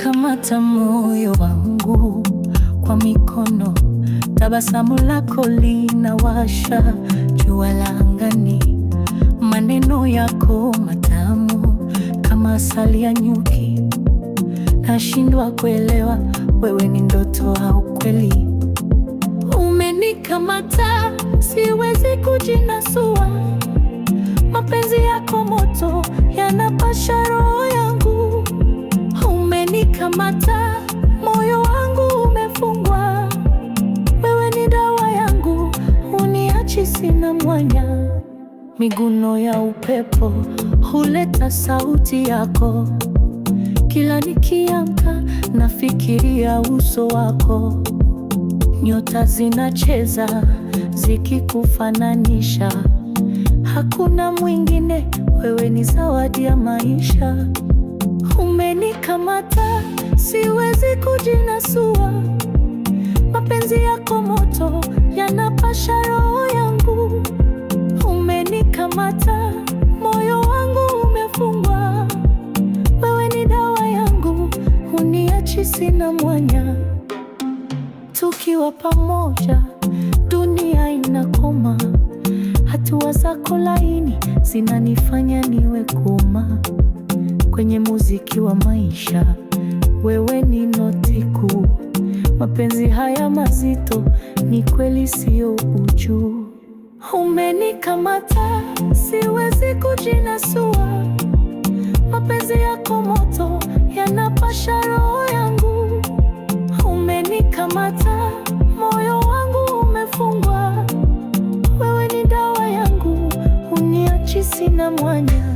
Umenikamata moyo wangu kwa mikono, tabasamu lako linawasha jua la angani. Maneno yako matamu kama asali ya nyuki, nashindwa kuelewa wewe ni ndoto au kweli. Umenikamata, siwezi kujinasua. Mapenzi yako moto yanapasha roho yangu. Umenikamata, moyo wangu umefungwa. Wewe ni dawa yangu, uniachi sina mwanya. Miguno ya upepo huleta sauti yako. Kila nikiamka nafikiria uso wako. Nyota zinacheza zikikufananisha. Hakuna mwingine, wewe ni zawadi ya maisha. Umenikamata, siwezi kujinasua. Mapenzi yako moto yanapasha roho yangu. Umenikamata, moyo wangu umefungwa. Wewe ni dawa yangu, uniachi sina mwanya. Tukiwa pamoja, dunia inakoma. Hatua zako laini zinanifanya niwe kuma. Kwenye muziki wa maisha, wewe ni noti kuu. Mapenzi haya mazito ni kweli, sio ujuu. Umenikamata, siwezi kujinasua. Mapenzi yako moto yanapasha roho yangu. Umenikamata, moyo wangu umefungwa. Wewe ni dawa yangu, uniachi sina mwanya.